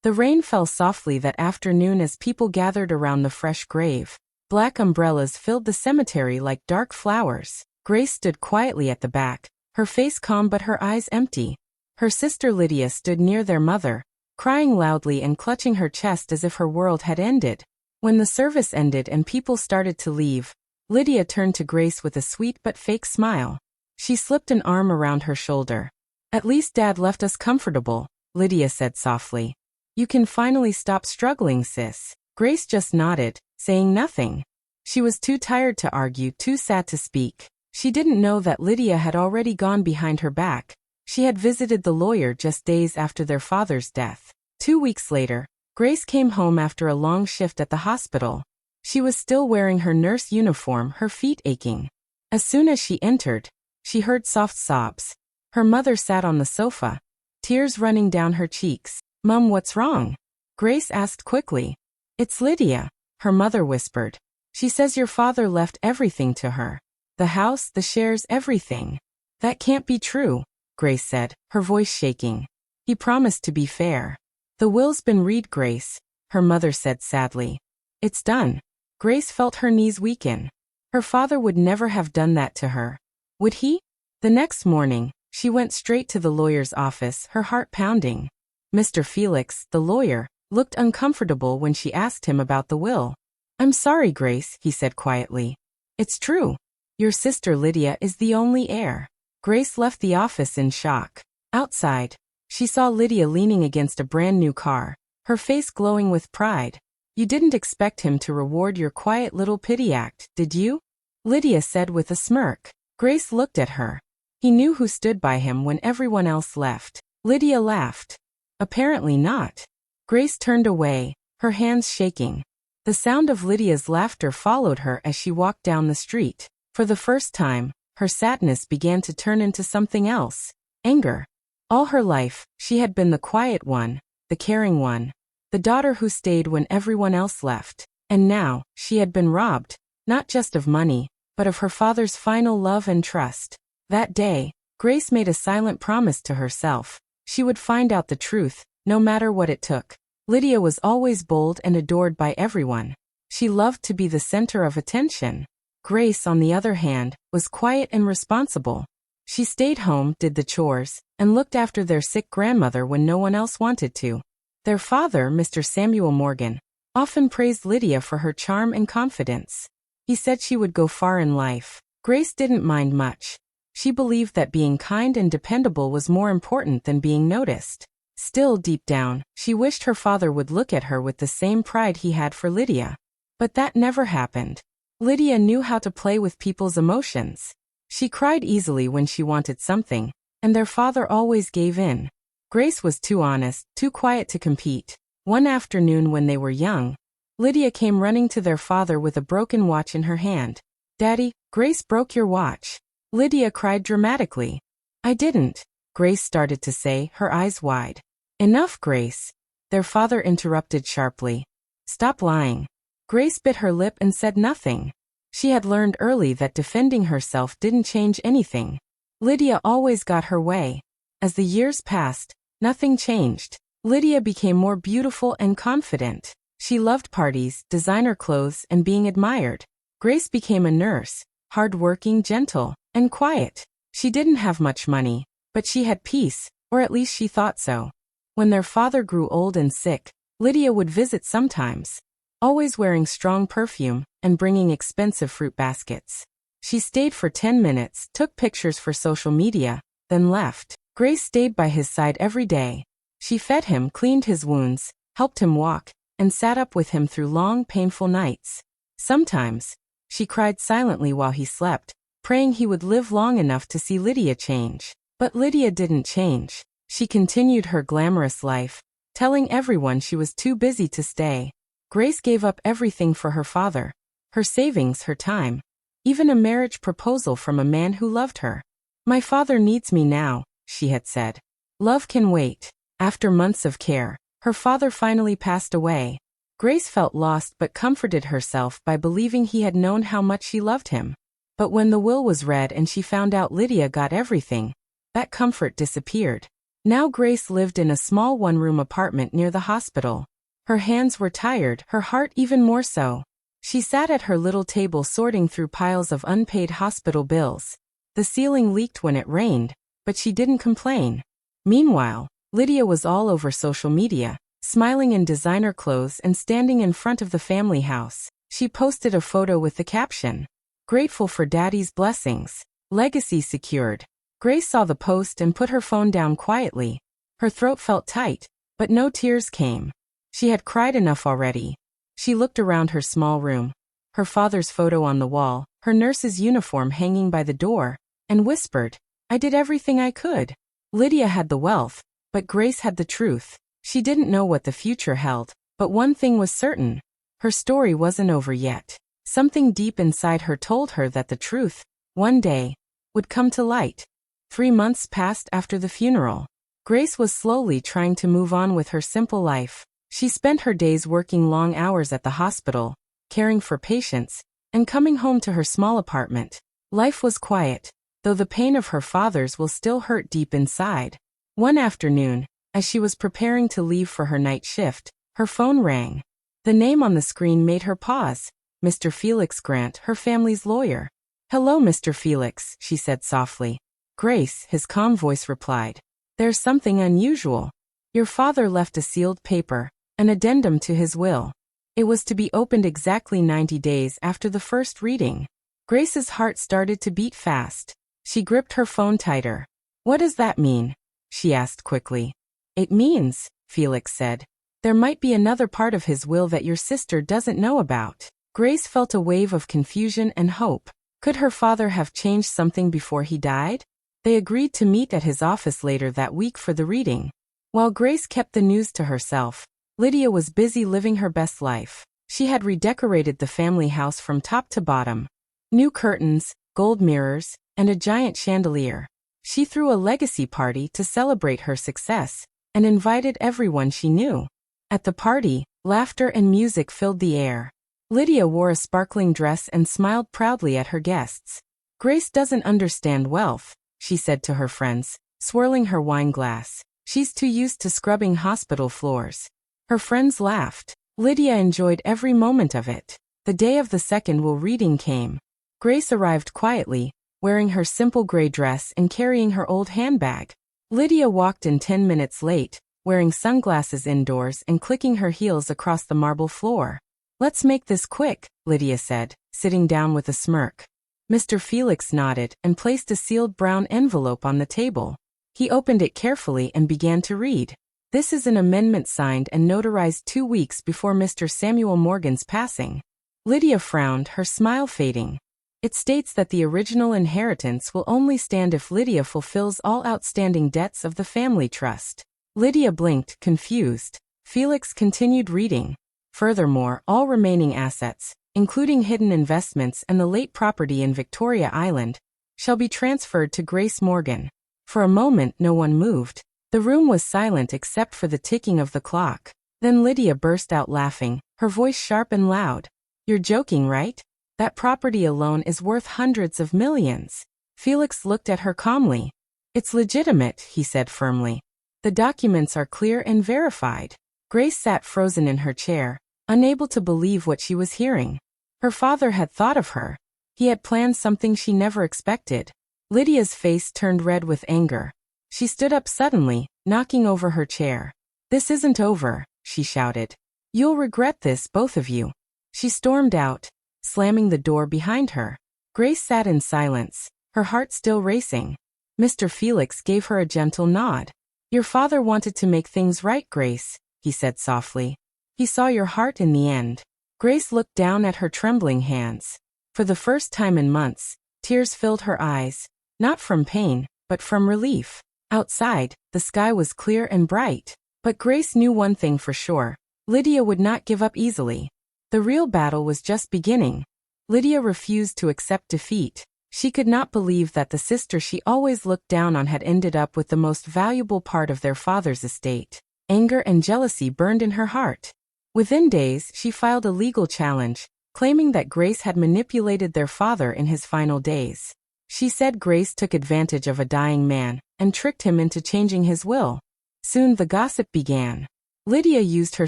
The rain fell softly that afternoon as people gathered around the fresh grave. Black umbrellas filled the cemetery like dark flowers. Grace stood quietly at the back, her face calm but her eyes empty. Her sister Lydia stood near their mother, crying loudly and clutching her chest as if her world had ended. When the service ended and people started to leave, Lydia turned to Grace with a sweet but fake smile. She slipped an arm around her shoulder. "At least Dad left us comfortable," Lydia said softly. "You can finally stop struggling, sis." Grace just nodded, saying nothing. She was too tired to argue, too sad to speak. She didn't know that Lydia had already gone behind her back. She had visited the lawyer just days after their father's death. 2 weeks later, Grace came home after a long shift at the hospital. She was still wearing her nurse uniform, her feet aching. As soon as she entered, she heard soft sobs. Her mother sat on the sofa, tears running down her cheeks. "Mum, what's wrong?" Grace asked quickly. "It's Lydia," her mother whispered. "She says your father left everything to her. The house, the shares, everything." "That can't be true," Grace said, her voice shaking. "He promised to be fair." "The will's been read, Grace," her mother said sadly. "It's done." Grace felt her knees weaken. Her father would never have done that to her. Would he? The next morning, she went straight to the lawyer's office, her heart pounding. Mr. Felix, the lawyer, looked uncomfortable when she asked him about the will. "I'm sorry, Grace," he said quietly. "It's true. Your sister Lydia is the only heir." Grace left the office in shock. Outside, she saw Lydia leaning against a brand new car, her face glowing with pride. "You didn't expect him to reward your quiet little pity act, did you?" Lydia said with a smirk. Grace looked at her. He knew who stood by him when everyone else left. Lydia laughed. "Apparently not." Grace turned away, her hands shaking. The sound of Lydia's laughter followed her as she walked down the street. For the first time, her sadness began to turn into something else. Anger. All her life, she had been the quiet one, the caring one, the daughter who stayed when everyone else left. And now, she had been robbed, not just of money, but of her father's final love and trust. That day, Grace made a silent promise to herself. She would find out the truth, no matter what it took. Lydia was always bold and adored by everyone. She loved to be the center of attention. Grace, on the other hand, was quiet and responsible. She stayed home, did the chores, and looked after their sick grandmother when no one else wanted to. Their father, Mr. Samuel Morgan, often praised Lydia for her charm and confidence. He said she would go far in life. Grace didn't mind much. She believed that being kind and dependable was more important than being noticed. Still, deep down, she wished her father would look at her with the same pride he had for Lydia. But that never happened. Lydia knew how to play with people's emotions. She cried easily when she wanted something, and their father always gave in. Grace was too honest, too quiet to compete. One afternoon when they were young, Lydia came running to their father with a broken watch in her hand. "Daddy, Grace broke your watch." Lydia cried dramatically. "I didn't," Grace started to say, her eyes wide. "Enough, Grace," their father interrupted sharply. "Stop lying." Grace bit her lip and said nothing. She had learned early that defending herself didn't change anything. Lydia always got her way. As the years passed, nothing changed. Lydia became more beautiful and confident. She loved parties, designer clothes, and being admired. Grace became a nurse, hard-working, gentle, and quiet. She didn't have much money, but she had peace, or at least she thought so. When their father grew old and sick, Lydia would visit sometimes, always wearing strong perfume and bringing expensive fruit baskets. She stayed for 10 minutes, took pictures for social media, then left. Grace stayed by his side every day. She fed him, cleaned his wounds, helped him walk, and sat up with him through long, painful nights. Sometimes, she cried silently while he slept, praying he would live long enough to see Lydia change. But Lydia didn't change. She continued her glamorous life, telling everyone she was too busy to stay. Grace gave up everything for her father, her savings, her time, even a marriage proposal from a man who loved her. "My father needs me now," she had said. "Love can wait." After months of care, her father finally passed away. Grace felt lost but comforted herself by believing he had known how much she loved him. But when the will was read and she found out Lydia got everything, that comfort disappeared. Now Grace lived in a small one-room apartment near the hospital. Her hands were tired, her heart even more so. She sat at her little table sorting through piles of unpaid hospital bills. The ceiling leaked when it rained, but she didn't complain. Meanwhile, Lydia was all over social media, smiling in designer clothes and standing in front of the family house. She posted a photo with the caption, "Grateful for Daddy's blessings. Legacy secured." Grace saw the post and put her phone down quietly. Her throat felt tight, but no tears came. She had cried enough already. She looked around her small room. Her father's photo on the wall, her nurse's uniform hanging by the door, and whispered, "I did everything I could." Lydia had the wealth, but Grace had the truth. She didn't know what the future held, but one thing was certain. Her story wasn't over yet. Something deep inside her told her that the truth, one day, would come to light. 3 months passed after the funeral. Grace was slowly trying to move on with her simple life. She spent her days working long hours at the hospital, caring for patients, and coming home to her small apartment. Life was quiet, though the pain of her father's will still hurt deep inside. One afternoon, as she was preparing to leave for her night shift, her phone rang. The name on the screen made her pause. Mr. Felix Grant, her family's lawyer. "Hello, Mr. Felix," she said softly. "Grace," his calm voice replied. "There's something unusual. Your father left a sealed paper, an addendum to his will. It was to be opened exactly 90 days after the first reading." Grace's heart started to beat fast. She gripped her phone tighter. "What does that mean?" she asked quickly. "It means," Felix said, "there might be another part of his will that your sister doesn't know about." Grace felt a wave of confusion and hope. Could her father have changed something before he died? They agreed to meet at his office later that week for the reading. While Grace kept the news to herself, Lydia was busy living her best life. She had redecorated the family house from top to bottom. New curtains, gold mirrors, and a giant chandelier. She threw a legacy party to celebrate her success, and invited everyone she knew. At the party, laughter and music filled the air. Lydia wore a sparkling dress and smiled proudly at her guests. "Grace doesn't understand wealth," she said to her friends, swirling her wine glass. "She's too used to scrubbing hospital floors." Her friends laughed. Lydia enjoyed every moment of it. The day of the second will reading came. Grace arrived quietly, wearing her simple gray dress and carrying her old handbag. Lydia walked in 10 minutes late, wearing sunglasses indoors and clicking her heels across the marble floor. "Let's make this quick," Lydia said, sitting down with a smirk. Mr. Felix nodded and placed a sealed brown envelope on the table. He opened it carefully and began to read. "This is an amendment signed and notarized 2 weeks before Mr. Samuel Morgan's passing." Lydia frowned, her smile fading. "It states that the original inheritance will only stand if Lydia fulfills all outstanding debts of the family trust." Lydia blinked, confused. Felix continued reading. "Furthermore, all remaining assets, including hidden investments and the late property in Victoria Island, shall be transferred to Grace Morgan." For a moment no one moved. The room was silent except for the ticking of the clock. Then Lydia burst out laughing, her voice sharp and loud. "You're joking, right? That property alone is worth hundreds of millions." Felix looked at her calmly. "It's legitimate," he said firmly. "The documents are clear and verified." Grace sat frozen in her chair, unable to believe what she was hearing. Her father had thought of her. He had planned something she never expected. Lydia's face turned red with anger. She stood up suddenly, knocking over her chair. "This isn't over," she shouted. "You'll regret this, both of you." She stormed out, slamming the door behind her. Grace sat in silence, her heart still racing. Mr. Felix gave her a gentle nod. "Your father wanted to make things right, Grace," he said softly. "He saw your heart in the end." Grace looked down at her trembling hands. For the first time in months, tears filled her eyes, not from pain, but from relief. Outside, the sky was clear and bright. But Grace knew one thing for sure. Lydia would not give up easily. The real battle was just beginning. Lydia refused to accept defeat. She could not believe that the sister she always looked down on had ended up with the most valuable part of their father's estate. Anger and jealousy burned in her heart. Within days, she filed a legal challenge, claiming that Grace had manipulated their father in his final days. She said Grace took advantage of a dying man, and tricked him into changing his will. Soon the gossip began. Lydia used her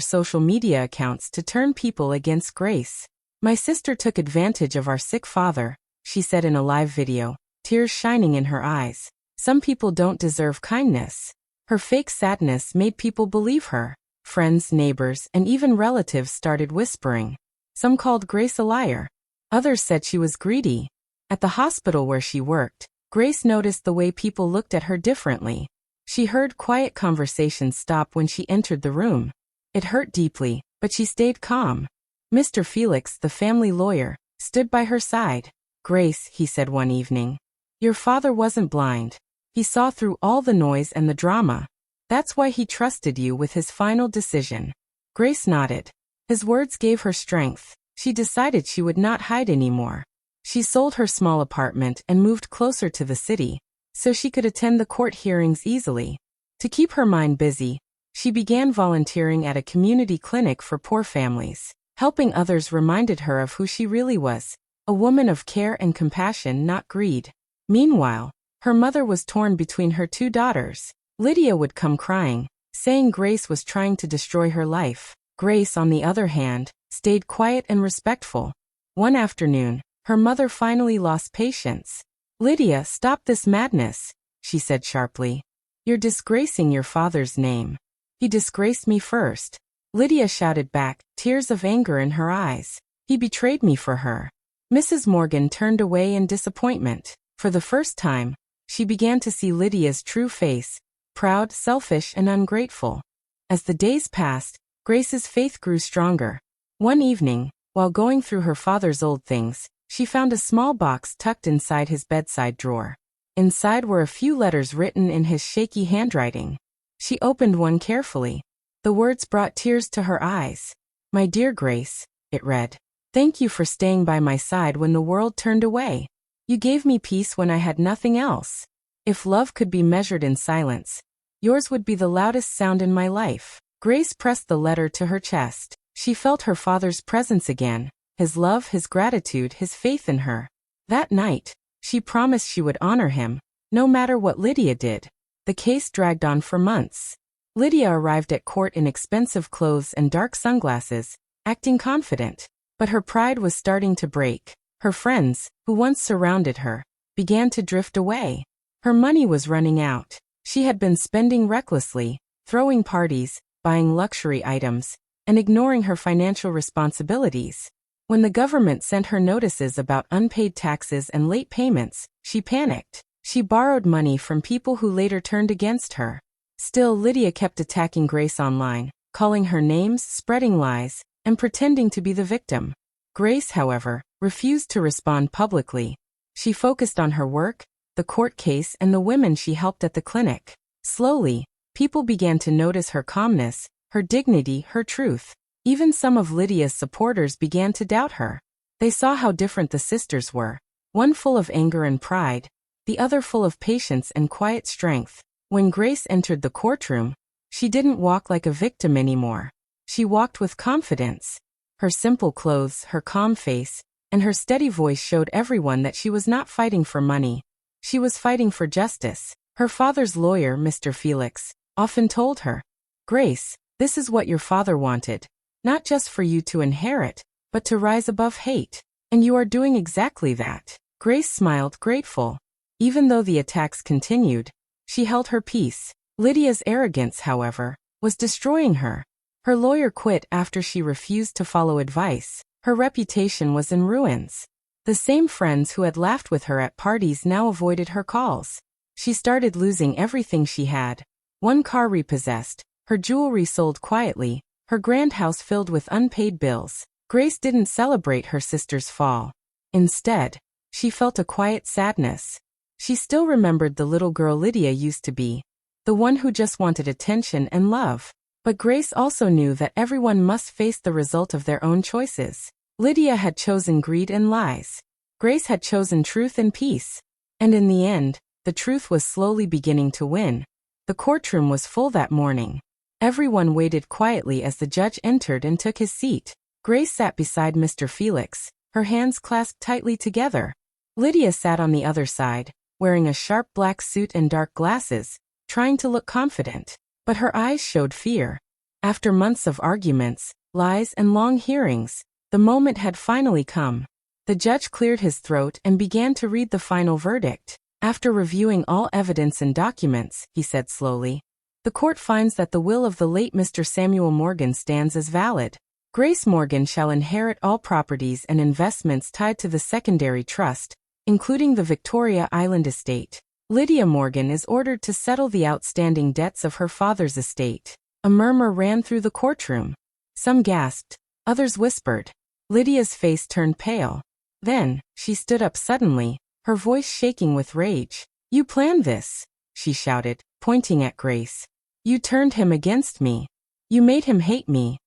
social media accounts to turn people against Grace. "My sister took advantage of our sick father," she said in a live video, tears shining in her eyes. "Some people don't deserve kindness." Her fake sadness made people believe her. Friends, neighbors, and even relatives started whispering. Some called Grace a liar. Others said she was greedy. At the hospital where she worked, Grace noticed the way people looked at her differently. She heard quiet conversations stop when she entered the room. It hurt deeply, but she stayed calm. Mr. Felix, the family lawyer, stood by her side. "Grace," he said one evening, "your father wasn't blind. He saw through all the noise and the drama. That's why he trusted you with his final decision." Grace nodded. His words gave her strength. She decided she would not hide anymore. She sold her small apartment and moved closer to the city, so she could attend the court hearings easily. To keep her mind busy, she began volunteering at a community clinic for poor families. Helping others reminded her of who she really was, a woman of care and compassion, not greed. Meanwhile, her mother was torn between her two daughters. Lydia would come crying, saying Grace was trying to destroy her life. Grace, on the other hand, stayed quiet and respectful. One afternoon, her mother finally lost patience. "Lydia, stop this madness," she said sharply. "You're disgracing your father's name." "He disgraced me first," Lydia shouted back, tears of anger in her eyes. "He betrayed me for her." Mrs. Morgan turned away in disappointment. For the first time, she began to see Lydia's true face, proud, selfish, and ungrateful. As the days passed, Grace's faith grew stronger. One evening, while going through her father's old things, she found a small box tucked inside his bedside drawer. Inside were a few letters written in his shaky handwriting. She opened one carefully. The words brought tears to her eyes. "My dear Grace," it read. "Thank you for staying by my side when the world turned away. You gave me peace when I had nothing else. If love could be measured in silence, yours would be the loudest sound in my life." Grace pressed the letter to her chest. She felt her father's presence again. His love, his gratitude, his faith in her. That night, she promised she would honor him, no matter what Lydia did. The case dragged on for months. Lydia arrived at court in expensive clothes and dark sunglasses, acting confident. But her pride was starting to break. Her friends, who once surrounded her, began to drift away. Her money was running out. She had been spending recklessly, throwing parties, buying luxury items, and ignoring her financial responsibilities. When the government sent her notices about unpaid taxes and late payments, she panicked. She borrowed money from people who later turned against her. Still, Lydia kept attacking Grace online, calling her names, spreading lies, and pretending to be the victim. Grace, however, refused to respond publicly. She focused on her work, the court case, and the women she helped at the clinic. Slowly, people began to notice her calmness, her dignity, her truth. Even some of Lydia's supporters began to doubt her. They saw how different the sisters were, one full of anger and pride, the other full of patience and quiet strength. When Grace entered the courtroom, she didn't walk like a victim anymore. She walked with confidence. Her simple clothes, her calm face, and her steady voice showed everyone that she was not fighting for money. She was fighting for justice. Her father's lawyer, Mr. Felix, often told her, "Grace, this is what your father wanted. Not just for you to inherit, but to rise above hate. And you are doing exactly that." Grace smiled, grateful. Even though the attacks continued, she held her peace. Lydia's arrogance, however, was destroying her. Her lawyer quit after she refused to follow advice. Her reputation was in ruins. The same friends who had laughed with her at parties now avoided her calls. She started losing everything she had. One car repossessed, her jewelry sold quietly, her grand house filled with unpaid bills. Grace didn't celebrate her sister's fall. Instead, she felt a quiet sadness. She still remembered the little girl Lydia used to be, the one who just wanted attention and love. But Grace also knew that everyone must face the result of their own choices. Lydia had chosen greed and lies. Grace had chosen truth and peace. And in the end, the truth was slowly beginning to win. The courtroom was full that morning. Everyone waited quietly as the judge entered and took his seat. Grace sat beside Mr. Felix, her hands clasped tightly together. Lydia sat on the other side, wearing a sharp black suit and dark glasses, trying to look confident. But her eyes showed fear. After months of arguments, lies, and long hearings, the moment had finally come. The judge cleared his throat and began to read the final verdict. After reviewing all evidence and documents, he said slowly, "The court finds that the will of the late Mr. Samuel Morgan stands as valid. Grace Morgan shall inherit all properties and investments tied to the secondary trust, including the Victoria Island estate. Lydia Morgan is ordered to settle the outstanding debts of her father's estate." A murmur ran through the courtroom. Some gasped, others whispered. Lydia's face turned pale. Then, she stood up suddenly, her voice shaking with rage. "You planned this," she shouted, pointing at Grace. "You turned him against me. You made him hate me."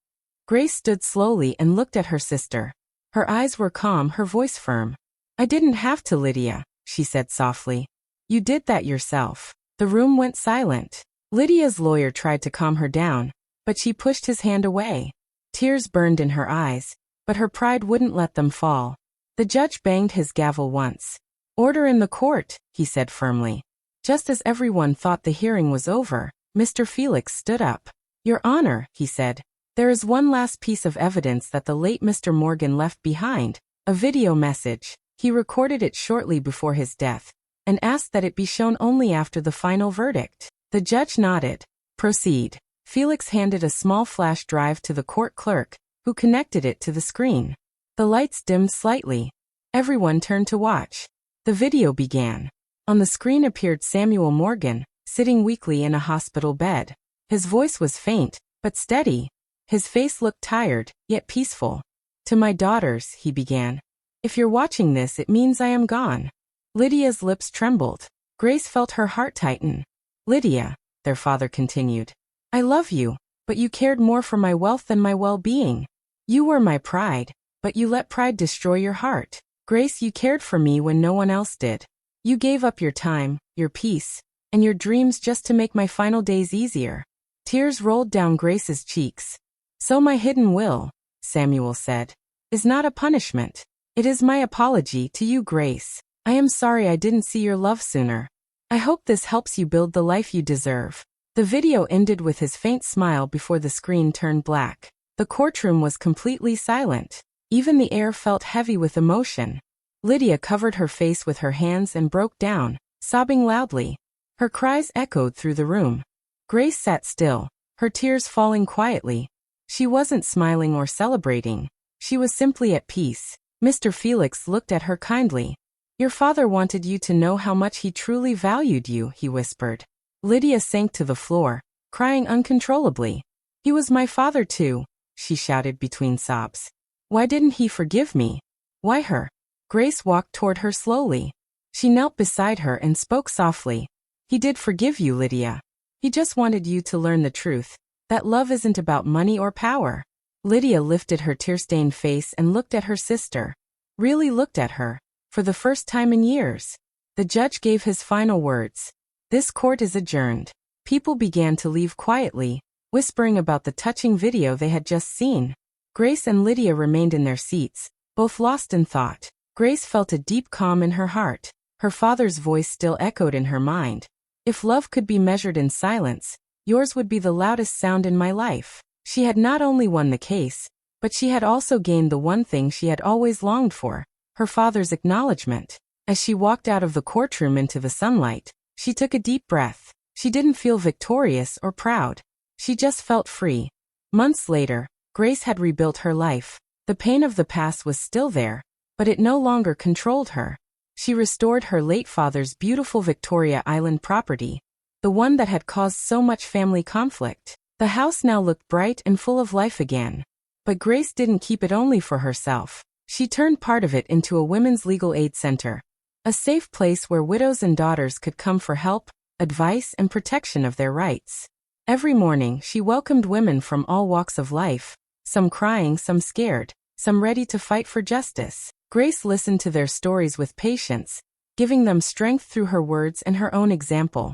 Grace stood slowly and looked at her sister. Her eyes were calm, her voice firm. "I didn't have to, Lydia," she said softly. "You did that yourself." The room went silent. Lydia's lawyer tried to calm her down, but she pushed his hand away. Tears burned in her eyes, but her pride wouldn't let them fall. The judge banged his gavel once. "Order in the court," he said firmly. Just as everyone thought the hearing was over, Mr. Felix stood up. "Your Honor," he said, "there is one last piece of evidence that the late Mr. Morgan left behind, a video message. He recorded it shortly before his death, and asked that it be shown only after the final verdict." The judge nodded. "Proceed." Felix handed a small flash drive to the court clerk, who connected it to the screen. The lights dimmed slightly. Everyone turned to watch. The video began. On the screen appeared Samuel Morgan, sitting weakly in a hospital bed. His voice was faint, but steady. His face looked tired, yet peaceful. "To my daughters," he began. "If you're watching this, it means I am gone." Lydia's lips trembled. Grace felt her heart tighten. "Lydia," their father continued, "I love you, but you cared more for my wealth than my well-being. You were my pride, but you let pride destroy your heart. Grace, you cared for me when no one else did. You gave up your time, your peace, and your dreams just to make my final days easier." Tears rolled down Grace's cheeks. "So my hidden will," Samuel said, "is not a punishment. It is my apology to you, Grace. I am sorry I didn't see your love sooner. I hope this helps you build the life you deserve." The video ended with his faint smile before the screen turned black. The courtroom was completely silent. Even the air felt heavy with emotion. Lydia covered her face with her hands and broke down, sobbing loudly. Her cries echoed through the room. Grace sat still, her tears falling quietly. She wasn't smiling or celebrating. She was simply at peace. Mr. Felix looked at her kindly. "Your father wanted you to know how much he truly valued you," he whispered. Lydia sank to the floor, crying uncontrollably. "He was my father too," she shouted between sobs. "Why didn't he forgive me? Why her?" Grace walked toward her slowly. She knelt beside her and spoke softly. "He did forgive you, Lydia. He just wanted you to learn the truth, that love isn't about money or power." Lydia lifted her tear-stained face and looked at her sister. Really looked at her. For the first time in years. The judge gave his final words. "This court is adjourned." People began to leave quietly, whispering about the touching video they had just seen. Grace and Lydia remained in their seats, both lost in thought. Grace felt a deep calm in her heart. Her father's voice still echoed in her mind. "If love could be measured in silence, yours would be the loudest sound in my life." She had not only won the case, but she had also gained the one thing she had always longed for. Her father's acknowledgement. As she walked out of the courtroom into the sunlight, she took a deep breath. She didn't feel victorious or proud. She just felt free. Months later, Grace had rebuilt her life. The pain of the past was still there, but it no longer controlled her. She restored her late father's beautiful Victoria Island property, the one that had caused so much family conflict. The house now looked bright and full of life again. But Grace didn't keep it only for herself. She turned part of it into a women's legal aid center, a safe place where widows and daughters could come for help, advice, and protection of their rights. Every morning, she welcomed women from all walks of life, some crying, some scared, some ready to fight for justice. Grace listened to their stories with patience, giving them strength through her words and her own example.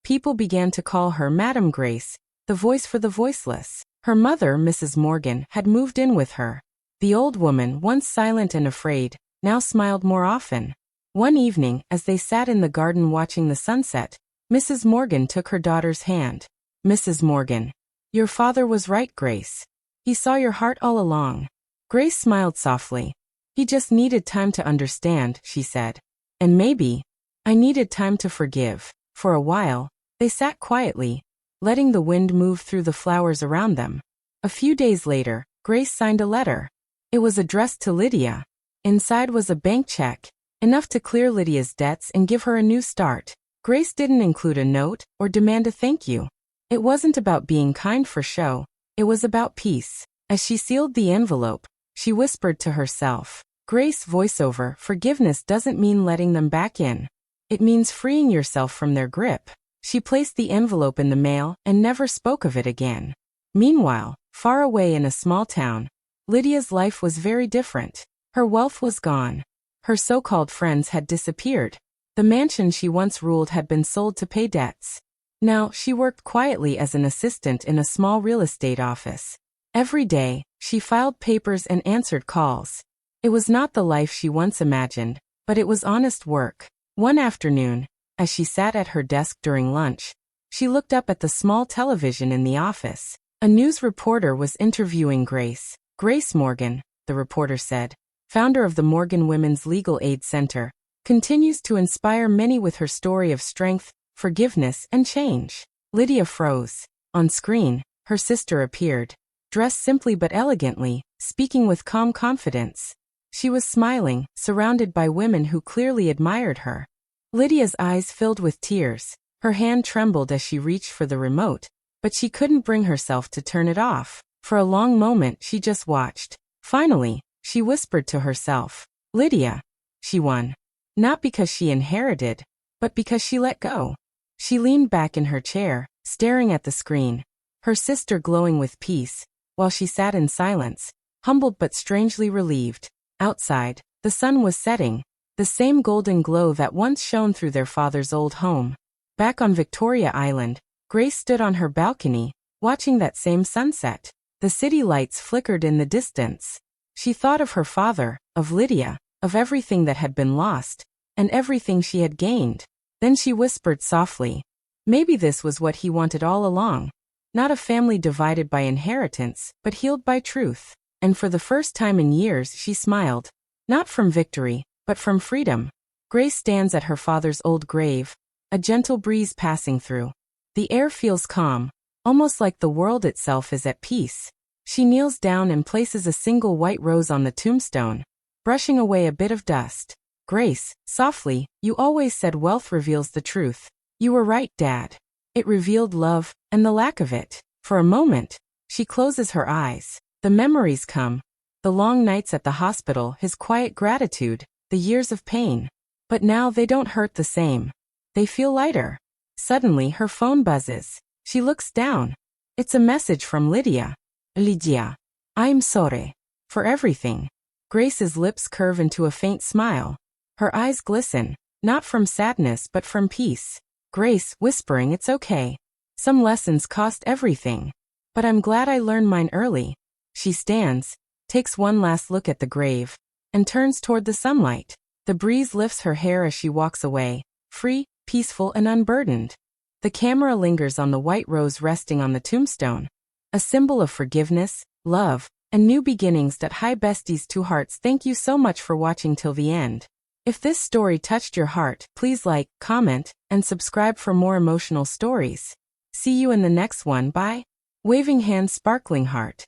People began to call her Madam Grace, the voice for the voiceless. Her mother, Mrs. Morgan, had moved in with her. The old woman, once silent and afraid, now smiled more often. One evening, as they sat in the garden watching the sunset, Mrs. Morgan took her daughter's hand. "Mrs. Morgan, your father was right, Grace. He saw your heart all along." Grace smiled softly. "He just needed time to understand," she said. "And maybe I needed time to forgive." For a while, they sat quietly, letting the wind move through the flowers around them. A few days later, Grace signed a letter. It was addressed to Lydia. Inside was a bank check, enough to clear Lydia's debts and give her a new start. Grace didn't include a note or demand a thank you. It wasn't about being kind for show. It was about peace. As she sealed the envelope, she whispered to herself, "Grace, voiceover, forgiveness doesn't mean letting them back in. It means freeing yourself from their grip." She placed the envelope in the mail and never spoke of it again. Meanwhile, far away in a small town, Lydia's life was very different. Her wealth was gone. Her so-called friends had disappeared. The mansion she once ruled had been sold to pay debts. Now, she worked quietly as an assistant in a small real estate office. Every day, she filed papers and answered calls. It was not the life she once imagined, but it was honest work. One afternoon, as she sat at her desk during lunch, she looked up at the small television in the office. A news reporter was interviewing Grace. "Grace Morgan," the reporter said, "founder of the Morgan Women's Legal Aid Center, continues to inspire many with her story of strength, forgiveness, and change." Lydia froze. On screen, her sister appeared, dressed simply but elegantly, speaking with calm confidence. She was smiling, surrounded by women who clearly admired her. Lydia's eyes filled with tears. Her hand trembled as she reached for the remote, but she couldn't bring herself to turn it off. For a long moment, she just watched. Finally, she whispered to herself, "Lydia." She won. Not because she inherited, but because she let go. She leaned back in her chair, staring at the screen, her sister glowing with peace, while she sat in silence, humbled but strangely relieved. Outside, the sun was setting, the same golden glow that once shone through their father's old home. Back on Victoria Island, Grace stood on her balcony, watching that same sunset. The city lights flickered in the distance. She thought of her father, of Lydia, of everything that had been lost, and everything she had gained. Then she whispered softly, maybe this was what he wanted all along. Not a family divided by inheritance, but healed by truth. And for the first time in years she smiled. Not from victory, but from freedom. Grace stands at her father's old grave, a gentle breeze passing through. The air feels calm, almost like the world itself is at peace. She kneels down and places a single white rose on the tombstone, brushing away a bit of dust. "Grace," softly, "you always said wealth reveals the truth. You were right, Dad. It revealed love, and the lack of it." For a moment, she closes her eyes. The memories come. The long nights at the hospital, his quiet gratitude, the years of pain. But now they don't hurt the same. They feel lighter. Suddenly her phone buzzes. She looks down. It's a message from Lydia. "Lydia, I'm sorry for everything." Grace's lips curve into a faint smile. Her eyes glisten, not from sadness but from peace. Grace, whispering, "It's okay. Some lessons cost everything. But I'm glad I learned mine early." She stands, takes one last look at the grave, and turns toward the sunlight. The breeze lifts her hair as she walks away, free, peaceful, and unburdened. The camera lingers on the white rose resting on the tombstone, a symbol of forgiveness, love, and new beginnings. Hi besties, two hearts. Thank you so much for watching till the end. If this story touched your heart, please like, comment, and subscribe for more emotional stories. See you in the next one. Bye. Waving hand, sparkling heart.